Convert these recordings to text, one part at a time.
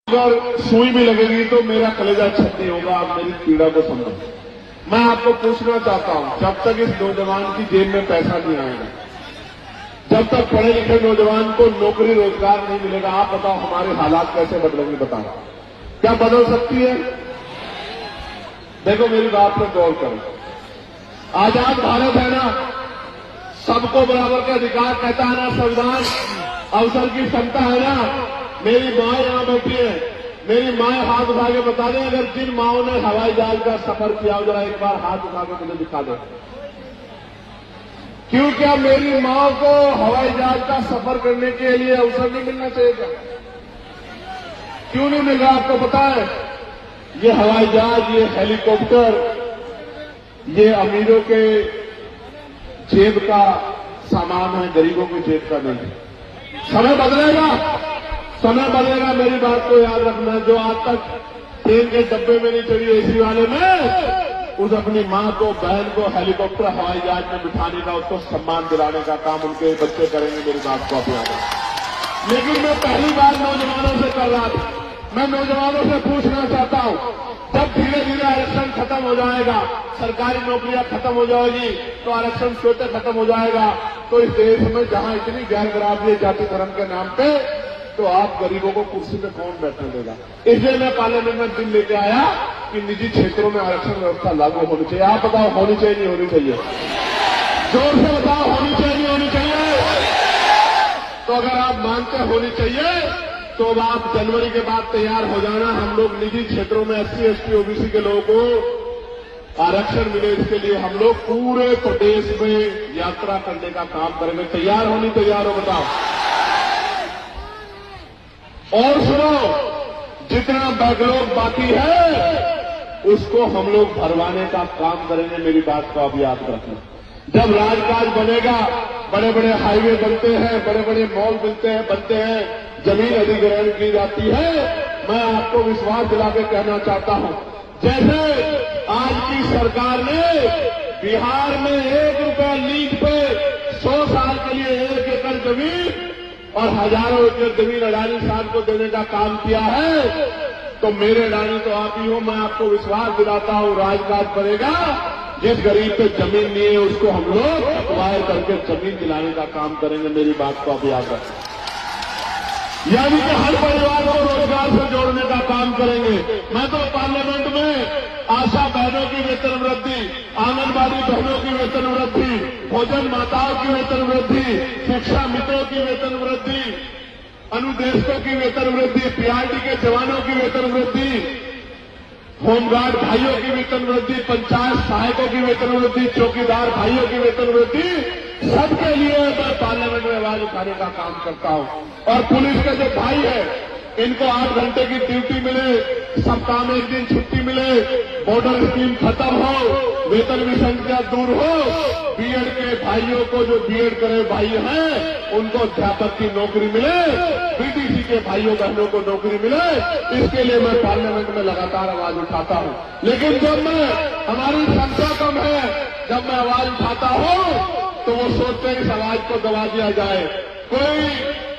अगर सुई भी लगेगी तो मेरा कलेजा छटनी होगा। आप मेरी पीड़ा को समझो। मैं आपको पूछना चाहता हूं, जब तक इस नौजवान की जेब में पैसा नहीं आएगा, जब तक पढ़े लिखे नौजवान को नौकरी रोजगार नहीं मिलेगा, आप बताओ हमारे हालात कैसे बदलेंगे? बताओ क्या बदल सकती है? देखो मेरी बात पर गौर करो। आजाद भारत है ना, सबको बराबर का अधिकार कहता है ना संविधान, अवसर की क्षमता है ना। मेरी माँ यहां बैठी है, मेरी माँ हाथ उठा के बता दें, अगर जिन माओं ने हवाई जहाज का सफर किया हो जरा एक बार हाथ उठा के मुझे दिखा दे। क्यों, क्या मेरी माँ को हवाई जहाज का सफर करने के लिए अवसर नहीं मिलना चाहिए क्या? क्यों नहीं मिल रहा? आपको पता है, ये हवाई जहाज, ये हेलीकॉप्टर, ये अमीरों के जेब का सामान है, गरीबों की जेब का नहीं। समय बदलेगा, समय बदलेगा। मेरी बात को याद रखना, जो आज तक ट्रेन के डब्बे में नहीं चढ़ी एसी वाले में, उस अपनी मां को, बहन को हेलीकॉप्टर हवाई जहाज में बिठाने का, उसको सम्मान दिलाने का काम उनके बच्चे करेंगे। मेरी बात को आप याद रखें। लेकिन मैं पहली बार नौजवानों से कर रहा था, मैं नौजवानों से पूछना चाहता हूं, जब धीरे धीरे आरक्षण खत्म हो जाएगा, सरकारी नौकरियां खत्म हो जाएगी, तो आरक्षण स्वतः खत्म हो जाएगा, तो इस देश में जहां इतनी गैर बराबरी जाति धर्म के नाम पे, तो आप गरीबों को कुर्सी पे कौन बैठने देगा? इसलिए मैं पार्लियामेंट में बिल लेके आया कि निजी क्षेत्रों में आरक्षण व्यवस्था लागू होनी चाहिए। आप बताओ होनी चाहिए नहीं होनी चाहिए? जोर से बताओ, होनी चाहिए नहीं होनी चाहिए? तो अगर आप मानते होनी चाहिए तो अब आप जनवरी के बाद तैयार हो जाना। हम लोग निजी क्षेत्रों में SC, ST, OBC के लोगों को आरक्षण मिले, इसके लिए हम लोग पूरे प्रदेश में यात्रा करने का काम करेंगे। तैयार होनी, तैयार हो? बताओ। और सुनो, जितना बैकलॉग बाकी है उसको हम लोग भरवाने का काम करेंगे। मेरी बात को आप याद रखना। जब राजकाज बनेगा, बड़े बड़े हाईवे बनते हैं, बड़े बड़े मॉल बनते हैं, जमीन अधिग्रहण की जाती है, मैं आपको विश्वास दिला के कहना चाहता हूं, जैसे आज की सरकार ने बिहार में 1 रुपया लीज पे 100 साल के लिए 1 एकड़ जमीन और हजारों एकड़ जमीन अडानी साहब को देने का काम किया है, तो मेरे अडानी तो आप ही हो। मैं आपको विश्वास दिलाता हूं, राजकाज बनेगा, जिस गरीब पे जमीन नहीं है उसको हम लोग एक्वायर करके जमीन दिलाने का काम करेंगे। मेरी बात को आप याद रखें। यानी कि हर परिवार को रोजगार से जोड़ने का काम करेंगे। मैं तो पार्लियामेंट में आशा बहनों की वेतन वृद्धि, आंगनबाड़ी बहनों की वेतन वृद्धि, भोजन माताओं की वेतन वृद्धि, शिक्षा मित्रों की वेतन वृद्धि, अनुदेशकों की वेतन वृद्धि, PRT के जवानों की वेतन वृद्धि, होमगार्ड भाइयों की वेतन वृद्धि, पंचायत सहायकों की वेतन वृद्धि, चौकीदार भाइयों की वेतन वृद्धि, सबके लिए मैं पार्लियामेंट में आवाज उठाने का काम करता हूं। और पुलिस के जो भाई है, इनको 8 घंटे की ड्यूटी मिले, सप्ताह में 1 दिन छुट्टी मिले, बॉर्डर स्कीम खत्म हो, वेतन विसंख्या दूर हो, बीएड के भाइयों को, जो बीएड करे भाई हैं, उनको अध्यापक की नौकरी मिले, BTC के भाइयों बहनों को नौकरी मिले, इसके लिए मैं पार्लियामेंट में लगातार आवाज उठाता हूं। लेकिन जब हमारी संख्या कम है, जब मैं आवाज उठाता हूं तो वो सोचते हैं इस आवाज को दबा दिया जाए। कोई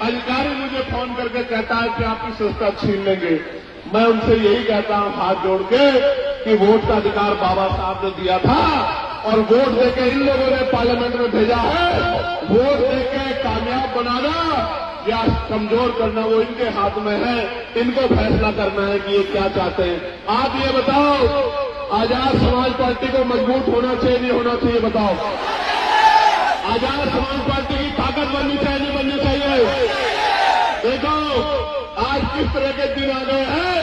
अधिकारी मुझे फोन करके कहता है कि आपकी संस्था छीन लेंगे। मैं उनसे यही कहता हूं हाथ जोड़ के कि वोट का अधिकार बाबा साहब ने दिया था और वोट देके इन लोगों ने पार्लियामेंट में भेजा है। वोट देके कामयाब बनाना या कमजोर करना वो इनके हाथ में है। इनको फैसला करना है कि ये क्या चाहते हैं। आप ये बताओ, आजाद समाज पार्टी को मजबूत होना चाहिए नहीं होना चाहिए? बताओ। आजाद समाज पार्टी की ताकत बननी चाहिए नहीं बननी चाहिए? देखो आज किस तरह के दिन आ गए हैं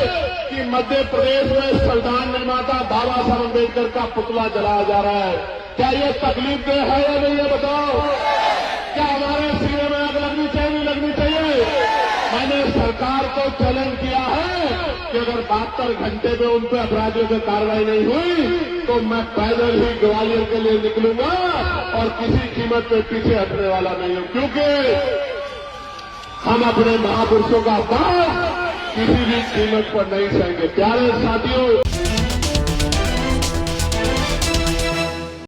कि मध्य प्रदेश में संविधान निर्माता बाबा साहब अम्बेडकर का पुतला जलाया जा रहा है। क्या ये तकलीफ दे है या नहीं, ये बताओ? क्या हमारे सीने में आग लगनी चाहिए नहीं लगनी चाहिए? मैंने सरकार को चैलेंज किया है कि अगर 72 घंटे में उन पर अपराधियों पर कार्रवाई नहीं हुई तो मैं पैदल ही ग्वालियर के लिए निकलूंगा और किसी कीमत पे पीछे हटने वाला नहीं हूं, क्योंकि हम अपने महापुरुषों का अपमान किसी भी कीमत पर नहीं सहेंगे। प्यारे साथियों,